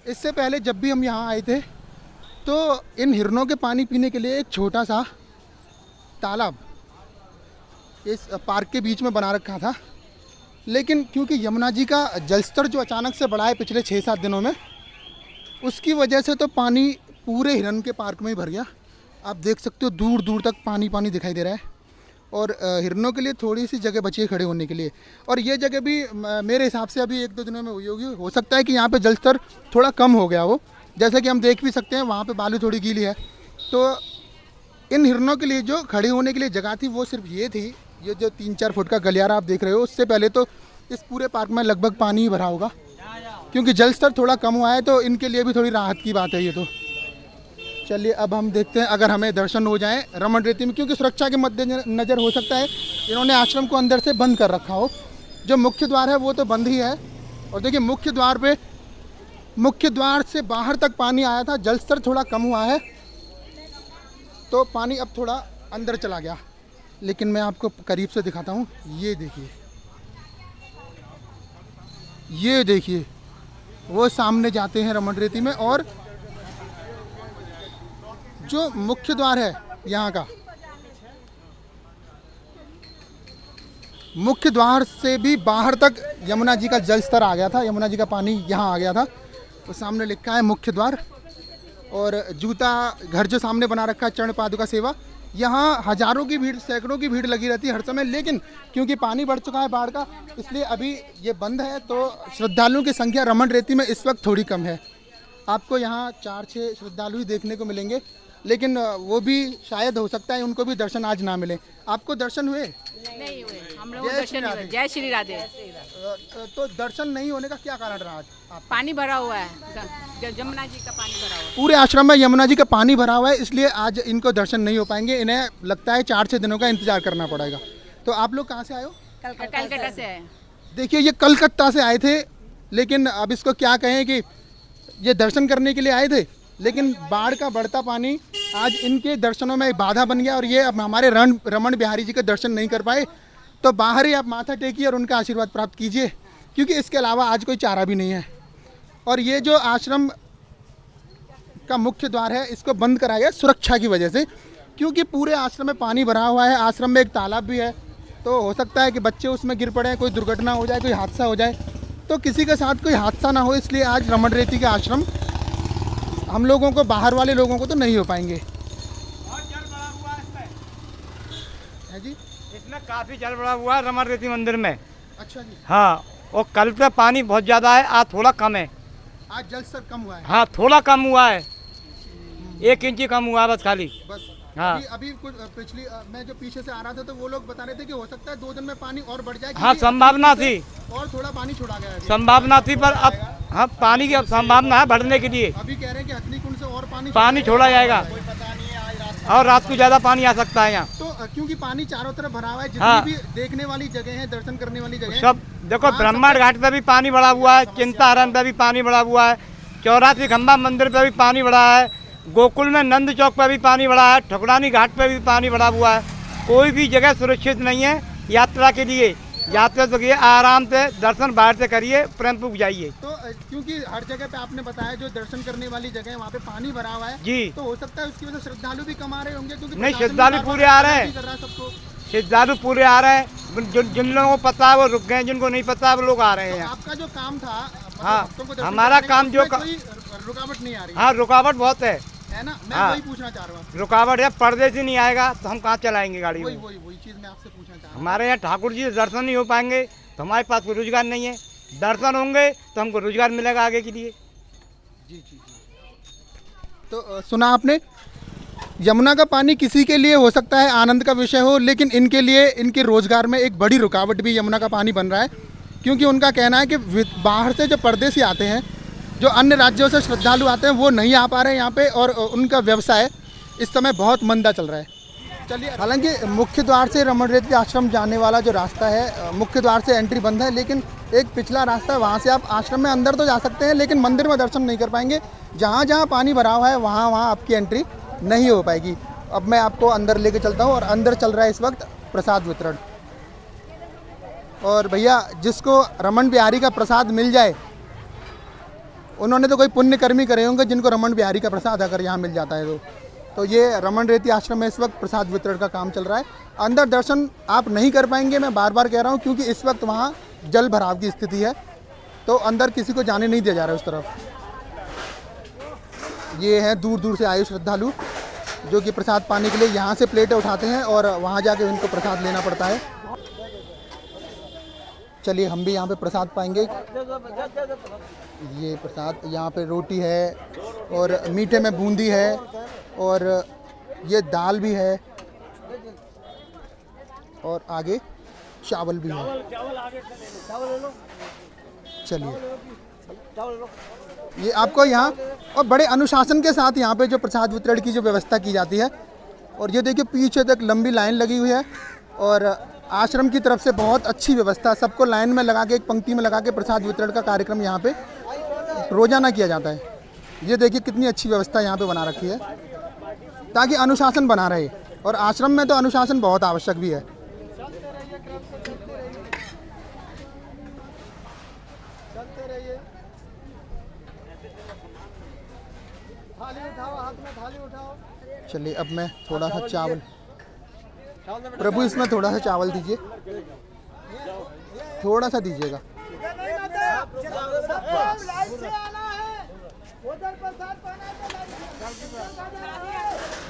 इससे पहले जब भी हम यहाँ आए थे तो इन हिरणों के पानी पीने के लिए एक छोटा सा तालाब इस पार्क के बीच में बना रखा था, लेकिन क्योंकि यमुना जी का जलस्तर जो अचानक से बढ़ा है पिछले 6-7 दिनों में, उसकी वजह से तो पानी पूरे हिरन के पार्क में ही भर गया। आप देख सकते हो दूर दूर तक पानी पानी दिखाई दे रहा है और हिरणों के लिए थोड़ी सी जगह बची है खड़े होने के लिए। और ये जगह भी मेरे हिसाब से अभी 1-2 दिनों में हुई होगी। हो सकता है कि यहाँ पे जलस्तर थोड़ा कम हो गया हो, जैसे कि हम देख भी सकते हैं वहाँ पे बालू थोड़ी गीली है। तो इन हिरणों के लिए जो खड़े होने के लिए जगह थी वो सिर्फ ये थी। ये जो 3-4 फुट का गलियारा आप देख रहे हो, उससे पहले तो इस पूरे पार्क में लगभग पानी ही भरा होगा, क्योंकि जलस्तर थोड़ा कम हुआ है तो इनके लिए भी थोड़ी राहत की बात है ये तो। चलिए अब हम देखते हैं अगर हमें दर्शन हो जाए रमण रेती में, क्योंकि सुरक्षा के मद्देनजर हो सकता है इन्होंने आश्रम को अंदर से बंद कर रखा हो। जो मुख्य द्वार है वो तो बंद ही है। और देखिए मुख्य द्वार से बाहर तक पानी आया था, जलस्तर थोड़ा कम हुआ है तो पानी अब थोड़ा अंदर चला गया। लेकिन मैं आपको करीब से दिखाता हूँ। ये देखिए वो सामने जाते हैं रमण रेती में, और जो मुख्य द्वार है यहाँ का, मुख्य द्वार से भी बाहर तक यमुना जी का जल स्तर आ गया था, यमुना जी का पानी यहाँ आ गया था। तो सामने लिखा है मुख्य द्वार, और जूता घर जो सामने बना रखा है चरण पादुका सेवा, यहाँ हजारों की भीड़, सैकड़ों की भीड़ लगी रहती है हर समय। लेकिन क्योंकि पानी बढ़ चुका है बाढ़ का, इसलिए अभी ये बंद है। तो श्रद्धालुओं की संख्या रमण रेती में इस वक्त थोड़ी कम है। आपको यहाँ 4-6 श्रद्धालु ही देखने को मिलेंगे, लेकिन वो भी शायद हो सकता है उनको भी दर्शन आज ना मिले। आपको दर्शन हुए? नहीं हुए, हम लोग दर्शन नहीं हुए। जय श्री राधे। तो दर्शन नहीं होने का क्या कारण रहा आज? पानी भरा हुआ है, यमुना जी का पानी भरा हुआ है। पूरे आश्रम में यमुना जी का पानी भरा हुआ है, इसलिए आज इनको दर्शन नहीं हो पाएंगे। इन्हें लगता है 4-6 दिनों का इंतजार करना पड़ेगा। तो आप लोग कहाँ से आए हो? कलकत्ता से आए। देखिए ये कलकत्ता से आए थे, लेकिन अब इसको क्या कहें कि ये दर्शन करने के लिए आए थे, लेकिन बाढ़ का बढ़ता पानी आज इनके दर्शनों में बाधा बन गया और ये अब हमारे रमण बिहारी जी के दर्शन नहीं कर पाए। तो बाहर ही आप माथा टेकिए और उनका आशीर्वाद प्राप्त कीजिए, क्योंकि इसके अलावा आज कोई चारा भी नहीं है। और ये जो आश्रम का मुख्य द्वार है इसको बंद कराया गया सुरक्षा की वजह से, क्योंकि पूरे आश्रम में पानी भरा हुआ है। आश्रम में एक तालाब भी है, तो हो सकता है कि बच्चे उसमें गिर पड़े, कोई दुर्घटना हो जाए, कोई हादसा हो जाए। तो किसी के साथ कोई हादसा ना हो, इसलिए आज रमण रेती का आश्रम हम लोगों को, बाहर वाले लोगों को तो नहीं हो पाएंगे। है जी, इसमें काफी जल बढ़ा हुआ है रमण रेती मंदिर में। अच्छा जी। हाँ, और कल पे पानी बहुत ज्यादा है, आज थोड़ा कम है। आज जल स्तर कम हुआ है? हाँ, थोड़ा कम हुआ है, 1 इंची कम हुआ है बस खाली। बस हाँ। अभी कुछ पिछली मैं जो पीछे से आ रहा था तो वो लोग बता रहे थे कि हो सकता है 2 दिन में पानी और बढ़ जाए। हाँ, संभावना थी, और थोड़ा पानी छोड़ा गया है अभी। संभावना थी, पर अब हाँ पानी की अब संभावना है बढ़ने के लिए। अभी कह रहे हैं कि हथनी कुंड से और पानी छोड़ा जाएगा और रात को ज्यादा पानी आ सकता है यहाँ। तो क्योंकि पानी चारों तरफ भरा हुआ है, जितनी हाँ। भी देखने वाली जगह है, दर्शन करने वाली जगह सब देखो, ब्रह्मांड घाट पे भी पानी बढ़ा हुआ है, चिंताहरण पे भी पानी बढ़ा हुआ है, 84 खंबा मंदिर पे भी पानी बढ़ा है, गोकुल में नंद चौक पे भी पानी बढ़ा है, ठकुरानी घाट पे भी पानी बढ़ा हुआ है। कोई भी जगह सुरक्षित नहीं है यात्रा के लिए। यात्रा तो करिए आराम से, दर्शन बाहर से करिए, परंतु जाइए। तो क्योंकि हर जगह पे आपने बताया जो दर्शन करने वाली जगह है वहाँ पे पानी भरा हुआ है जी, तो हो सकता है उसकी वजह से श्रद्धालु भी कम आ रहे होंगे, क्योंकि नहीं, श्रद्धालु पूरे आ रहे हैं, श्रद्धालु पूरे आ रहे हैं। जिन लोगों को पता है वो रुक गए, जिनको नहीं पता है वो लोग आ रहे हैं। आपका जो काम था, हाँ, हमारा काम जो रुकावट नहीं आ रही? हाँ, रुकावट बहुत है ना, मैं हाँ। वही पूछना चाह रहा हूँ। रुकावट है, परदेसी नहीं आएगा तो हम कहाँ चलाएंगे गाड़ी? वही चीज़ मैं आपसे पूछना चाह रहा हूँ। हमारे यहाँ ठाकुर जी से दर्शन नहीं हो पाएंगे तो हमारे पास कोई रोजगार नहीं है। दर्शन होंगे तो हमको रोजगार मिलेगा आगे के लिए। जी। तो सुना आपने, यमुना का पानी किसी के लिए हो सकता है आनंद का विषय हो, लेकिन इनके लिए, इनके रोजगार में एक बड़ी रुकावट भी यमुना का पानी बन रहा है। क्योंकि उनका कहना है कि बाहर से जो परदेसी आते हैं, जो अन्य राज्यों से श्रद्धालु आते हैं, वो नहीं आ पा रहे हैं यहाँ पे, और उनका व्यवसाय इस समय बहुत मंदा चल रहा है। चलिए, हालांकि मुख्य द्वार से रमण रेती आश्रम जाने वाला जो रास्ता है, मुख्य द्वार से एंट्री बंद है, लेकिन एक पिछला रास्ता है, वहाँ से आप आश्रम में अंदर तो जा सकते हैं, लेकिन मंदिर में दर्शन नहीं कर पाएंगे। जहाँ जहाँ पानी भरा हुआ है वहाँ आपकी एंट्री नहीं हो पाएगी। अब मैं आपको अंदर लेके चलता हूँ, और अंदर चल रहा है इस वक्त प्रसाद वितरण। और भैया, जिसको रमण बिहारी का प्रसाद मिल जाए उन्होंने तो कोई पुण्य कर्म ही करे होंगे जिनको रमन बिहारी का प्रसाद अगर यहाँ मिल जाता है तो ये रमन रेती आश्रम में इस वक्त प्रसाद वितरण का काम चल रहा है। अंदर दर्शन आप नहीं कर पाएंगे, मैं बार बार कह रहा हूँ, क्योंकि इस वक्त वहाँ जल भराव की स्थिति है, तो अंदर किसी को जाने नहीं दिया जा रहा है उस तरफ। ये हैं दूर दूर से आए श्रद्धालु जो कि प्रसाद पाने के लिए यहाँ से प्लेटें उठाते हैं और वहाँ जाके उनको प्रसाद लेना पड़ता है। चलिए हम भी यहाँ पे प्रसाद पाएंगे। ये प्रसाद, यहाँ पे रोटी है और मीठे में बूंदी है और ये दाल भी है और आगे चावल भी है। चलिए ये आपको यहाँ और बड़े अनुशासन के साथ यहाँ पे जो प्रसाद वितरण की जो व्यवस्था की जाती है। और ये देखिए पीछे तक लंबी लाइन लगी हुई है और आश्रम की तरफ से बहुत अच्छी व्यवस्था, सबको लाइन में लगा के एक पंक्ति में लगा के प्रसाद वितरण का कार्यक्रम यहाँ पे रोजाना किया जाता है। ये देखिए कितनी अच्छी व्यवस्था यहाँ पे बना रखी है ताकि अनुशासन बना रहे, और आश्रम में तो अनुशासन बहुत आवश्यक भी है। चलिए अब मैं थोड़ा सा चावल, प्रभु इसमें थोड़ा सा चावल दीजिए, थोड़ा सा दीजिएगा।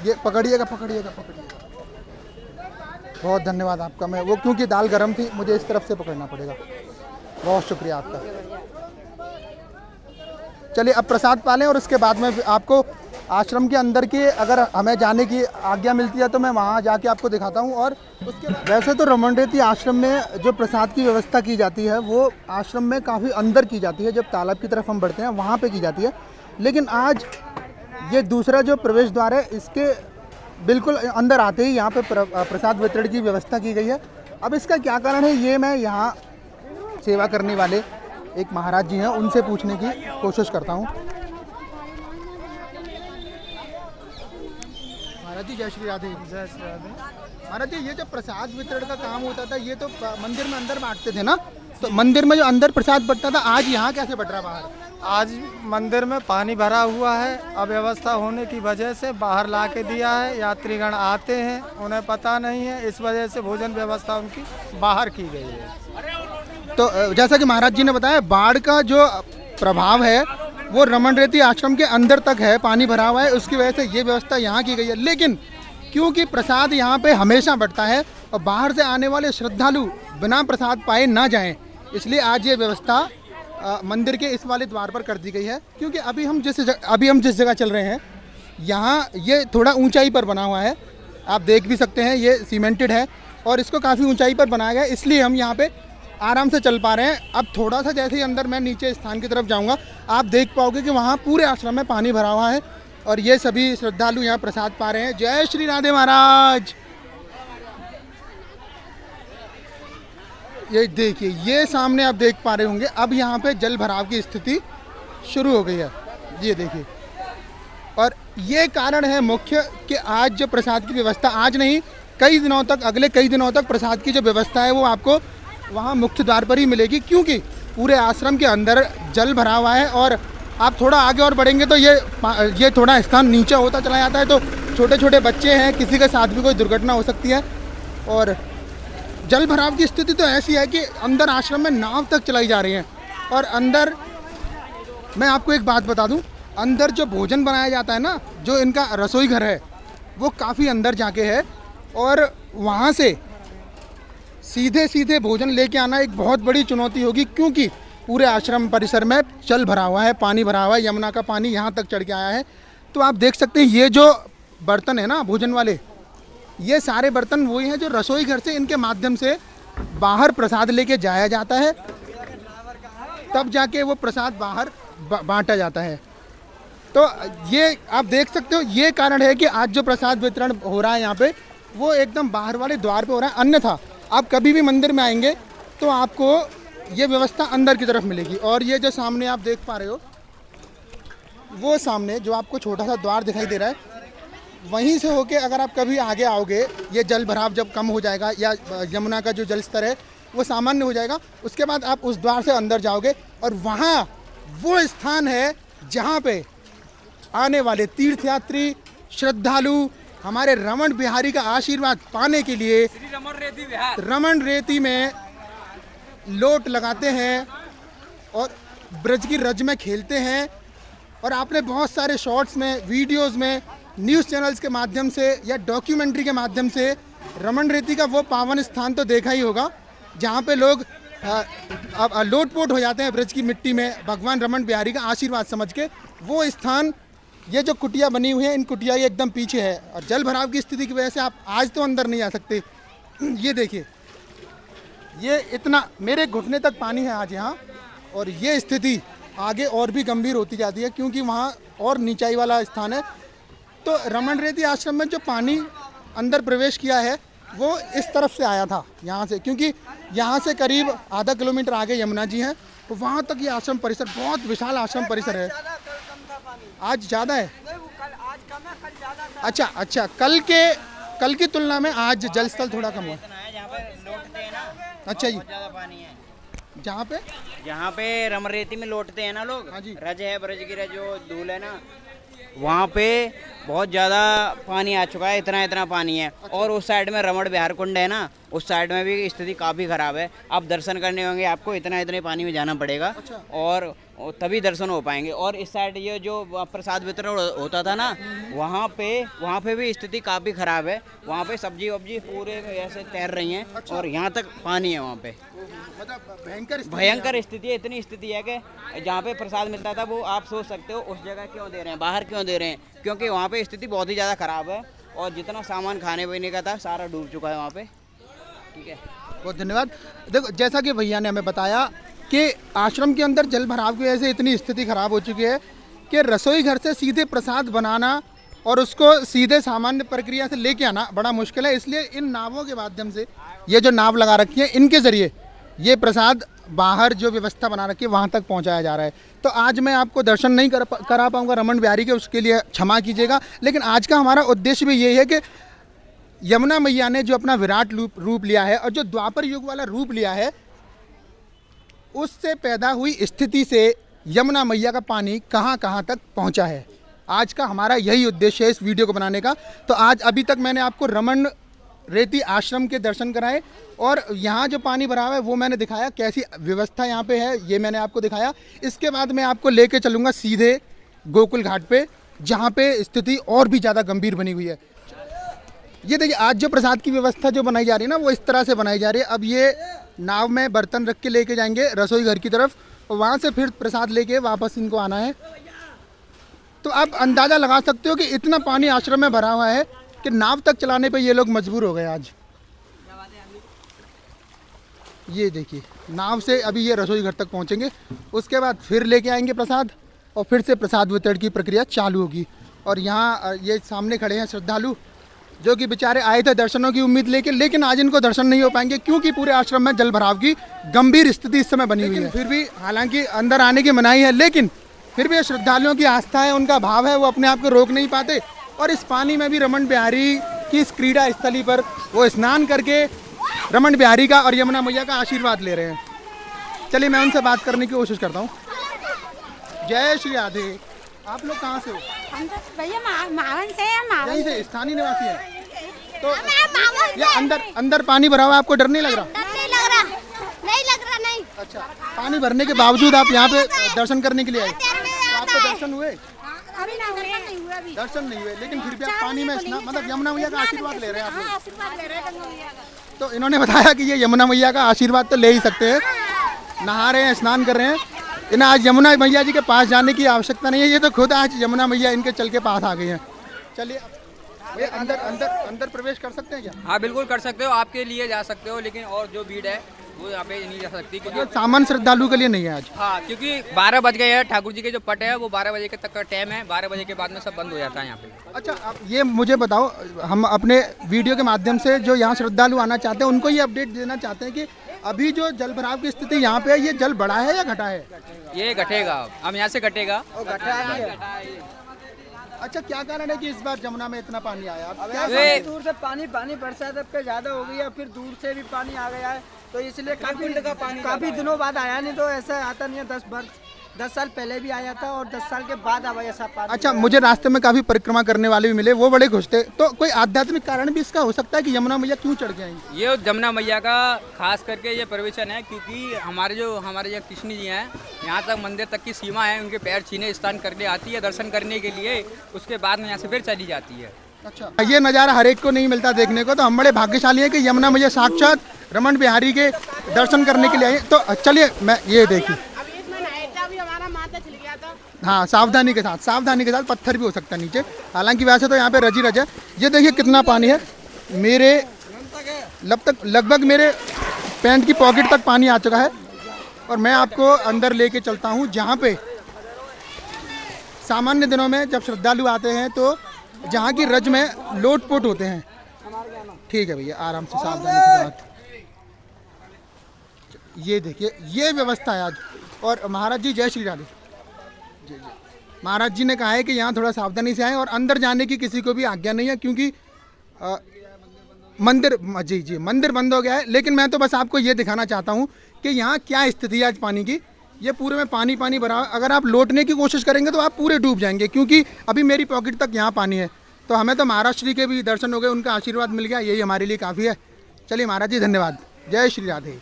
ये पकड़िएगा पकड़िएगा पकड़िएगा। बहुत धन्यवाद आपका। मैं वो क्योंकि दाल गरम थी, मुझे इस तरफ से पकड़ना पड़ेगा। बहुत शुक्रिया आपका। चलिए अब प्रसाद पालें और उसके बाद में आपको आश्रम के अंदर की अगर हमें जाने की आज्ञा मिलती है तो मैं वहाँ जाके आपको दिखाता हूँ। और उसके वैसे तो रमन रेती आश्रम में जो प्रसाद की व्यवस्था की जाती है वो आश्रम में काफ़ी अंदर की जाती है, जब तालाब की तरफ हम बढ़ते हैं वहाँ पे की जाती है। लेकिन आज ये दूसरा जो प्रवेश द्वार है इसके बिल्कुल अंदर आते ही यहाँ पे प्रसाद वितरण की व्यवस्था की गई है। अब इसका क्या कारण है ये मैं यहाँ सेवा करने वाले एक महाराज जी हैं उनसे पूछने की कोशिश करता हूँ। महाराज जी जय श्री राधे। जय श्री राधे। महाराज जी ये जो प्रसाद वितरण का काम होता था ये तो मंदिर में अंदर बांटते थे ना, तो मंदिर में जो अंदर प्रसाद बंटता था आज यहाँ कैसे बट रहा बाहर? आज मंदिर में पानी भरा हुआ है, अव्यवस्था होने की वजह से बाहर ला के दिया है। यात्रीगण आते हैं, उन्हें पता नहीं है, इस वजह से भोजन व्यवस्था उनकी बाहर की गई है। तो जैसा कि महाराज जी ने बताया बाढ़ का जो प्रभाव है वो रमन रेती आश्रम के अंदर तक है, पानी भरा हुआ है, उसकी वजह से ये व्यवस्था यहाँ की गई है। लेकिन क्योंकि प्रसाद यहाँ पे हमेशा बंटता है और बाहर से आने वाले श्रद्धालु बिना प्रसाद पाए ना जाएं, इसलिए आज ये व्यवस्था मंदिर के इस वाले द्वार पर कर दी गई है। क्योंकि अभी हम जिस जगह चल रहे हैं यहाँ ये थोड़ा ऊंचाई पर बना हुआ है, आप देख भी सकते हैं, ये सीमेंटेड है और इसको काफ़ी ऊंचाई पर बनाया गया है, इसलिए हम यहाँ पे आराम से चल पा रहे हैं। अब थोड़ा सा जैसे ही अंदर मैं नीचे स्थान की तरफ जाऊँगा आप देख पाओगे कि वहाँ पूरे आश्रम में पानी भरा हुआ है और ये सभी श्रद्धालु यहाँ प्रसाद पा रहे हैं। जय श्री राधे महाराज। ये देखिए ये सामने आप देख पा रहे होंगे अब यहाँ पे जल भराव की स्थिति शुरू हो गई है, ये देखिए। और ये कारण है मुख्य कि आज जो प्रसाद की व्यवस्था, आज नहीं कई दिनों तक, अगले कई दिनों तक प्रसाद की जो व्यवस्था है वो आपको वहाँ मुख्य द्वार पर ही मिलेगी, क्योंकि पूरे आश्रम के अंदर जल भरा हुआ है। और आप थोड़ा आगे और बढ़ेंगे तो ये थोड़ा स्थान नीचे होता चला जाता है, तो छोटे छोटे बच्चे हैं, किसी के साथ भी कोई दुर्घटना हो सकती है। और जल भराव की स्थिति तो ऐसी है कि अंदर आश्रम में नाव तक चलाई जा रही है। और अंदर मैं आपको एक बात बता दूं, अंदर जो भोजन बनाया जाता है ना, जो इनका रसोई घर है वो काफ़ी अंदर जाके है और वहाँ से सीधे सीधे भोजन लेके आना एक बहुत बड़ी चुनौती होगी, क्योंकि पूरे आश्रम परिसर में जल भरा हुआ है, पानी भरा हुआ है, यमुना का पानी यहाँ तक चढ़ के आया है। तो आप देख सकते हैं ये जो बर्तन है ना भोजन वाले, ये सारे बर्तन वही हैं जो रसोई घर से इनके माध्यम से बाहर प्रसाद लेके जाया जाता है, तब जाके वो प्रसाद बाहर बांटा जाता है। तो ये आप देख सकते हो, ये कारण है कि आज जो प्रसाद वितरण हो रहा है यहाँ पे वो एकदम बाहर वाले द्वार पे हो रहा है। अन्यथा आप कभी भी मंदिर में आएंगे तो आपको ये व्यवस्था अंदर की तरफ मिलेगी। और ये जो सामने आप देख पा रहे हो, वो सामने जो आपको छोटा सा द्वार दिखाई दे रहा है, वहीं से होके अगर आप कभी आगे आओगे, ये जल भराव जब कम हो जाएगा या यमुना का जो जल स्तर है वो सामान्य हो जाएगा, उसके बाद आप उस द्वार से अंदर जाओगे और वहाँ वो स्थान है जहाँ पे आने वाले तीर्थयात्री श्रद्धालु हमारे रमण बिहारी का आशीर्वाद पाने के लिए रमण रेती में लोट लगाते हैं और ब्रज की रज में खेलते हैं। और आपने बहुत सारे शॉर्ट्स में, वीडियोस में, न्यूज़ चैनल्स के माध्यम से या डॉक्यूमेंट्री के माध्यम से रमण रेती का वो पावन स्थान तो देखा ही होगा जहाँ पे लोग लोटपोट हो जाते हैं ब्रज की मिट्टी में भगवान रमण बिहारी का आशीर्वाद समझ के। वो स्थान, ये जो कुटिया बनी हुई है, इन कुटिया के एकदम पीछे है। और जल भराव की स्थिति की वजह से आप आज तो अंदर नहीं आ सकते। ये देखिए, ये इतना मेरे घुटने तक पानी है आज यहाँ। और ये स्थिति आगे और भी गंभीर होती जाती है क्योंकि वहाँ और नीचाई वाला स्थान है। तो रमण रेती आश्रम में जो पानी अंदर प्रवेश किया है वो इस तरफ से आया था, यहाँ से, क्योंकि यहाँ से करीब आधा किलोमीटर आगे यमुना जी हैं। तो वहाँ तक ये आश्रम परिसर बहुत विशाल आश्रम परिसर है। आज ज़्यादा है? अच्छा, कल की तुलना में आज जल स्थल थोड़ा कम हुआ। अच्छा जी, जहाँ पे रमण रेती में लौटते हैं ना लोग, हाँ जी। रज है, ब्रज की रज जो धूल है ना, वहाँ पे बहुत ज़्यादा पानी आ चुका है। इतना पानी है। और उस साइड में रमण विहार कुंड है ना, उस साइड में भी स्थिति काफ़ी ख़राब है। आप दर्शन करने होंगे, आपको इतने पानी में जाना पड़ेगा और तभी दर्शन हो पाएंगे। और इस साइड ये जो प्रसाद वितरण होता था ना, वहाँ पे भी स्थिति काफ़ी ख़राब है। वहाँ पे सब्जी वब्जी पूरे ऐसे तैर रही हैं। और यहाँ तक पानी है वहाँ पे, मतलब भयंकर स्थिति है। इतनी स्थिति है कि जहाँ पे प्रसाद मिलता था वो आप सोच सकते हो उस जगह क्यों दे रहे हैं, बाहर क्यों दे रहे हैं, क्योंकि वहाँ पे स्थिति बहुत ही ज़्यादा ख़राब है। और जितना सामान खाने पीने का था सारा डूब चुका है वहाँ पे। ठीक है, बहुत धन्यवाद। देखो, जैसा कि भैया ने हमें बताया कि आश्रम के अंदर जल भराव की वजह से इतनी स्थिति खराब हो चुकी है कि रसोई घर से सीधे प्रसाद बनाना और उसको सीधे सामान्य प्रक्रिया से लेके आना बड़ा मुश्किल है। इसलिए इन नावों के माध्यम से, ये जो नाव लगा रखी है, इनके ज़रिए ये प्रसाद बाहर जो व्यवस्था बना रखी है वहाँ तक पहुँचाया जा रहा है। तो आज मैं आपको दर्शन नहीं करा पाऊँगा रमण बिहारी के, उसके लिए क्षमा कीजिएगा। लेकिन आज का हमारा उद्देश्य भी यही है कि यमुना मैया ने जो अपना विराट रूप लिया है और जो द्वापर युग वाला रूप लिया है, उससे पैदा हुई स्थिति से यमुना मैया का पानी कहाँ कहाँ तक पहुँचा है। आज का हमारा यही उद्देश्य है इस वीडियो को बनाने का। तो आज अभी तक मैंने आपको रमण रेती आश्रम के दर्शन कराए और यहाँ जो पानी भरा हुआ है वो मैंने दिखाया, कैसी व्यवस्था यहाँ पे है ये मैंने आपको दिखाया। इसके बाद मैं आपको लेके चलूँगा सीधे गोकुल घाट पे, जहाँ पे स्थिति और भी ज़्यादा गंभीर बनी हुई है। ये देखिए, आज जो प्रसाद की व्यवस्था जो बनाई जा रही है ना, वो इस तरह से बनाई जा रही है। अब ये नाव में बर्तन रख के लेके जाएंगे रसोई घर की तरफ और वहाँ से फिर प्रसाद लेके वापस इनको आना है। तो आप अंदाज़ा लगा सकते हो कि इतना पानी आश्रम में भरा हुआ है कि नाव तक चलाने पे ये लोग मजबूर हो गए आज। ये देखिए, नाव से अभी ये रसोई घर तक पहुँचेंगे, उसके बाद फिर लेके आएंगे प्रसाद और फिर से प्रसाद वितरण की प्रक्रिया चालू होगी। और यहाँ ये सामने खड़े हैं श्रद्धालु जो कि बेचारे आए थे दर्शनों की उम्मीद लेके, लेकिन आज इनको दर्शन नहीं हो पाएंगे क्योंकि पूरे आश्रम में जल भराव की गंभीर स्थिति इस समय बनी हुई है। फिर भी हालांकि अंदर आने की मनाही है, लेकिन फिर भी श्रद्धालुओं की आस्था है, उनका भाव है, वो अपने आप को रोक नहीं पाते। और इस पानी में भी रमण बिहारी की इस क्रीड़ा स्थली पर वो स्नान करके रमण बिहारी का और यमुना मैया का आशीर्वाद ले रहे हैं। चलिए मैं उनसे बात करने की कोशिश करता हूँ। जय श्री राधे। आप लोग कहाँ से हो? हम तो भैया मावन से हैं, मावन यहीं से स्थानीय निवासी हैं। तो मावन ये अंदर पानी भरा हुआ, आपको डर नहीं लग रहा? नहीं लग रहा नहीं। अच्छा, पानी भरने के बावजूद आप यहाँ पे दर्शन करने के लिए आए? तो आपको दर्शन हुए? अभी नहीं हुआ अभी। दर्शन नहीं हुए, लेकिन फिर भी आप पानी में स्नान, मतलब यमुना मैया का आशीर्वाद ले रहे हैं आप लोग। आशीर्वाद ले रहे हैं गंगा मैया का। तो इन्होंने बताया कि ये यमुना मैया का आशीर्वाद तो ले ही सकते हैं। नहा रहे हैं, स्नान कर रहे हैं। इन्हें आज यमुना मैया जी के पास जाने की आवश्यकता नहीं है, ये तो खुद आज यमुना मैया इनके चल के पास आ गई हैं। चलिए भैया, अंदर प्रवेश कर सकते हैं क्या? हाँ बिल्कुल कर सकते हो, आपके लिए जा सकते हो, लेकिन और जो भीड़ है वो यहाँ पे नहीं जा सकती क्योंकि सामान्य श्रद्धालु के लिए नहीं है आज। हाँ, क्योंकि 12 बज गए हैं। ठाकुर जी के जो पट है वो 12 बजे के तक का टाइम है। 12 बजे के बाद में सब बंद हो जाता है यहाँ पे। अच्छा, आप ये मुझे बताओ, हम अपने वीडियो के माध्यम से जो यहाँ श्रद्धालु आना चाहते हैं उनको ये अपडेट देना चाहते हैं कि अभी जो जल भराव की स्थिति यहाँ पे है, ये जल बढ़ा है या घटा है? ये घटेगा, अब यहाँ से घटेगा। अच्छा, क्या कारण है कि इस बार यमुना में इतना पानी आया? आप क्या ये दूर से पानी बरसात अब पे ज्यादा हो गई है, फिर दूर से भी पानी आ गया है, तो इसलिए काफी दिनों बाद आया, नहीं तो ऐसा आता नहीं है। 10 साल पहले भी आया था और 10 साल के बाद अब ऐसा पानी। अच्छा, मुझे रास्ते में काफ़ी परिक्रमा करने वाले भी मिले, वो बड़े खुश थे। तो कोई आध्यात्मिक कारण भी इसका हो सकता है कि यमुना मैया क्यों चढ़ के आई? ये जमुना मैया का खास करके ये प्रवचन है, क्योंकि हमारे जो कृष्ण जी हैं, यहाँ तक मंदिर तक की सीमा है, उनके पैर छीने स्नान करने आती है दर्शन करने के लिए, उसके बाद में यहाँ से फिर चली जाती है। अच्छा, ये नज़ारा हर एक को नहीं मिलता देखने को, तो हम बड़े भाग्यशाली हैं कि यमुना मैया साक्षात रमन बिहारी के दर्शन करने के लिए आई। तो चलिए, मैं ये देखिए, हाँ, सावधानी के साथ, पत्थर भी हो सकता है नीचे, हालांकि वैसे तो यहाँ पे रजी रज है। ये देखिए कितना पानी है, मेरे लगभग मेरे पैंट की पॉकेट तक पानी आ चुका है। और मैं आपको अंदर लेके चलता हूँ, जहाँ पे सामान्य दिनों में जब श्रद्धालु आते हैं तो जहाँ की रज में लोटपोट होते हैं। ठीक है भैया, आराम से सावधानी के साथ। ये देखिए, ये व्यवस्था है आज। और महाराज जी, जय श्री राधे। जी। महाराज जी ने कहा है कि यहाँ थोड़ा सावधानी से आएँ और अंदर जाने की किसी को भी आज्ञा नहीं है, क्योंकि मंदिर मंदिर बंद हो गया है। लेकिन मैं तो बस आपको ये दिखाना चाहता हूँ कि यहाँ क्या स्थिति है आज पानी की। ये पूरे में पानी भरा। अगर आप लौटने की कोशिश करेंगे तो आप पूरे डूब जाएंगे, क्योंकि अभी मेरी पॉकेट तक यहाँ पानी है। तो हमें तो महाराज श्री के भी दर्शन हो गए, उनका आशीर्वाद मिल गया, यही हमारे लिए काफ़ी है। चलिए महाराज जी, धन्यवाद। जय श्री राधे।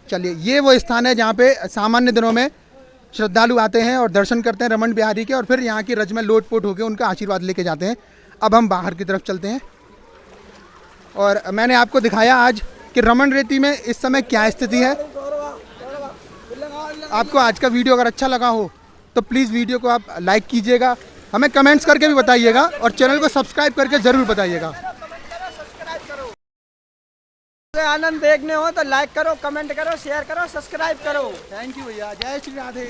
चलिए, ये वो स्थान है जहाँ पे सामान्य दिनों में श्रद्धालु आते हैं और दर्शन करते हैं रमन बिहारी के, और फिर यहाँ की रज में लोटपोट होकर उनका आशीर्वाद लेके जाते हैं। अब हम बाहर की तरफ चलते हैं और मैंने आपको दिखाया आज कि रमन रेती में इस समय क्या स्थिति है। आपको आज का वीडियो अगर अच्छा लगा हो तो प्लीज़ वीडियो को आप लाइक कीजिएगा, हमें कमेंट्स करके भी बताइएगा, और चैनल को सब्सक्राइब करके ज़रूर बताइएगा। आनंद देखने हो तो लाइक करो, कमेंट करो, शेयर करो, सब्सक्राइब करो। थैंक यू भैया। जय श्री राधे।